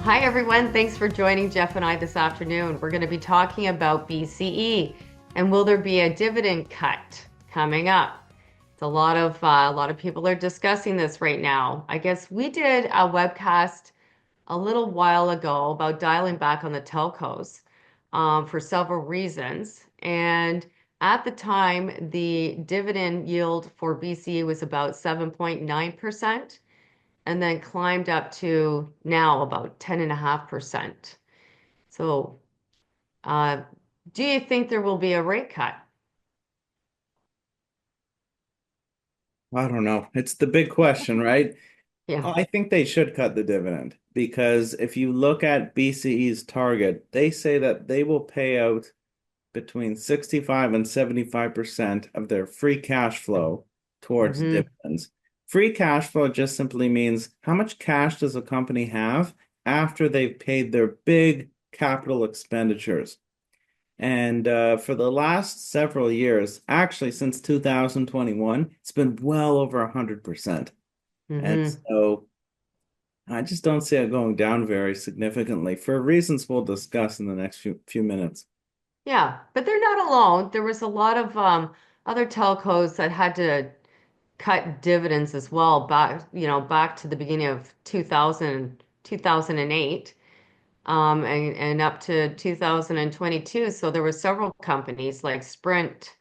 Hi, everyone. Thanks for joining Jeff and I this afternoon. We're going to be talking about BCE and will there be a dividend cut coming up? It's a lot of people are discussing this right now. I guess we did a webcast a little while ago about dialing back on the telcos for several reasons. And at the time, the dividend yield for BCE was about 7.9% and then climbed up to now about 10.5%. So, uh, do you think there will be a rate cut? I don't know. It's the big question, right? Yeah. I think they should cut the dividend because if you look at BCE's target, they say that they will pay out between 65 and 75% of their free cash flow towards Mm-hmm. dividends. Free cash flow just simply means how much cash does a company have after they've paid their big capital expenditures. And for the last several years, actually since 2021, it's been well over 100%. And Mm-hmm. so I just don't see it going down very significantly for reasons we'll discuss in the next few minutes. Yeah, but they're not alone. There was a lot of other telcos that had to cut dividends as well back to the beginning of 2008, and up to 2022. So there were several companies like Sprint,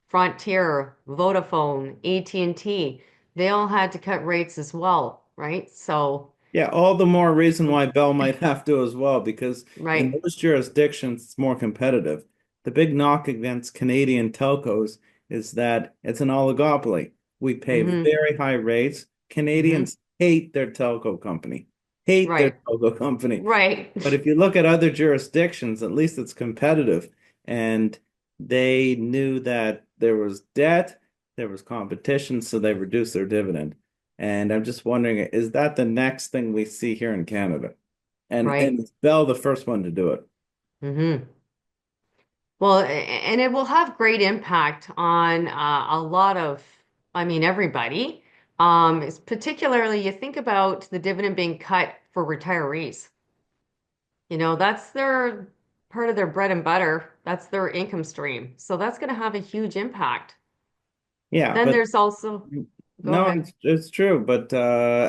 Frontier, Vodafone, AT&T. They all had to cut rates as well, right? So, Yeah, all the more reason why Bell might have to as well, because in right. those jurisdictions, it's more competitive. The big knock against Canadian telcos is that it's an oligopoly. We pay Mm-hmm. very high rates. Mm-hmm. Canadians hate their telco company, hate their Right. telco company. Right. But if you look at other jurisdictions, at least it's competitive. And they knew that there was debt, there was competition, so they reduced their dividend. And I'm just wondering, is that the next thing we see here in Canada? And Right. is Bell the first one to do it? Mm-hmm. Well, and it will have great impact on a lot of, I mean, everybody. It's particularly you think about the dividend being cut for retirees. That's their part of their bread and butter. That's their income stream. So that's going to have a huge impact. Yeah, Then but there's also, go no, ahead. it's true. But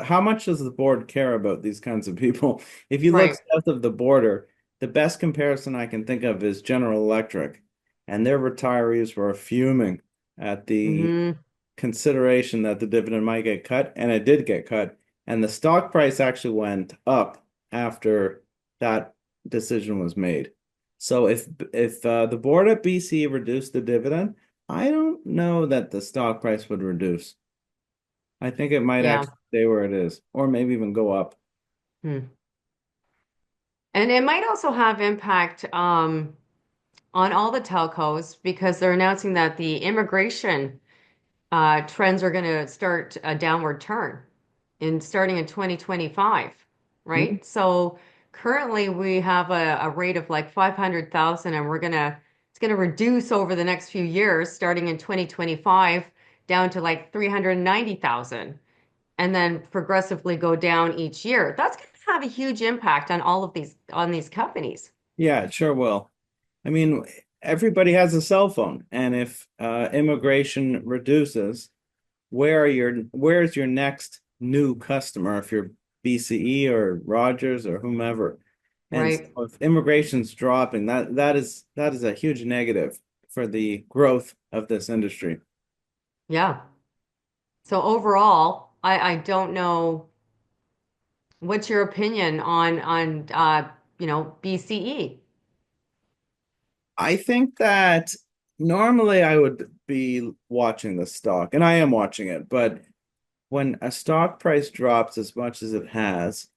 how much does the board care about these kinds of people? If you look Right. south of the border, the best comparison I can think of is General Electric, and their retirees were fuming at the Hmm. consideration that the dividend might get cut, and it did get cut. And the stock price actually went up after that decision was made. So if the board at BC reduced the dividend, I don't know that the stock price would reduce. I think it might Yeah. actually stay where it is, or maybe even go up. Hmm. And it might also have impact on all the telcos because they're announcing that the immigration trends are going to start a downward turn in starting in 2025, Mhm. right? So currently we have a rate of like 500,000 and it's going to reduce over the next few years starting in 2025 down to like 390,000 and then progressively go down each year. That's going to have a huge impact on all of these companies. Yeah, it sure will. I mean, everybody has a cell phone, and if immigration reduces, where's your next new customer if you're BCE or Rogers or whomever? And so Right. if immigration's dropping, that is a huge negative for the growth of this industry. Yeah. So overall, I don't know what's your opinion on BCE. I think that normally I would be watching the stock, and I am watching it, but when a stock price drops as much as it has,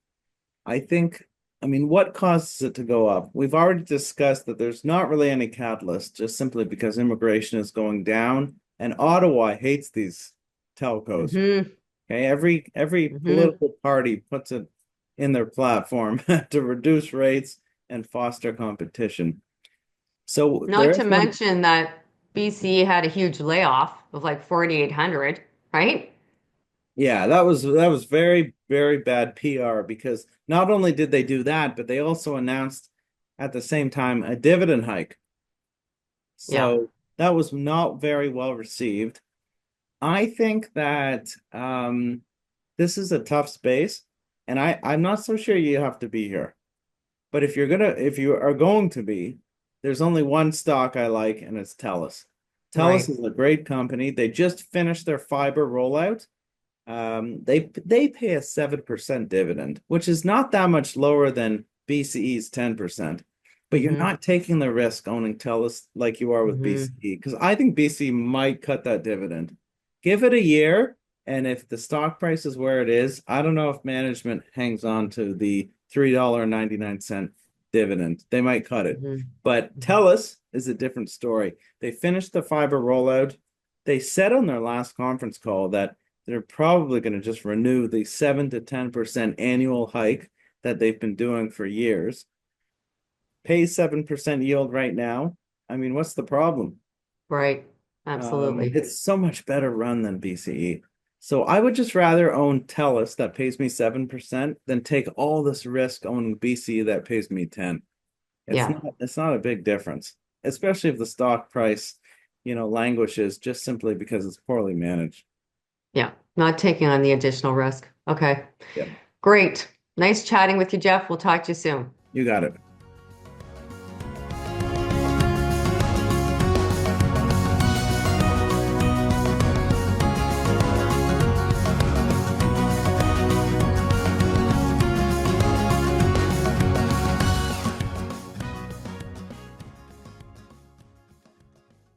I think, I mean, what causes it to go up? We've already discussed that there's not really any catalyst, just simply because immigration is going down, and Ottawa hates these telcos. Hmm. Okay, every Hmm. political party puts it in their platform to reduce rates and foster competition. So there Not to is one. mention that BCE had a huge layoff of like 4,800, right? Yeah, that was very, very bad PR because not only did they do that, but they also announced at the same time a dividend hike. Yeah. So that was not very well received. I think that this is a tough space, and I'm not so sure you have to be here. But if you are going to be, there's only one stock I like, and it's TELUS. TELUS Right. is a great company. They just finished their fiber rollout. They pay a 7% dividend, which is not that much lower than BCE's 10%. But you're Mm-hmm. not taking the risk owning TELUS like you are with Mm-hmm. BCE, because I think BCE might cut that dividend. Give it a year, and if the stock price is where it is, I don't know if management hangs on to the $3.99 dividend. They might cut it. But Mm-hmm. TELUS is a different story. They finished the fiber rollout. They said on their last conference call that they're probably going to just renew the 7 to 10% annual hike that they've been doing for years. Pay 7% yield right now. I mean, what's the problem? Right. Absolutely. It's so much better run than BCE. So I would just rather own TELUS that pays me 7% than take all this risk owning BCE that pays me 10. Yeah. It's not a big difference, especially if the stock price, languishes just simply because it's poorly managed. Yeah. Not taking on the additional risk. Okay. Yeah, Great. Nice chatting with you, Jeff. We'll talk to you soon. you got it.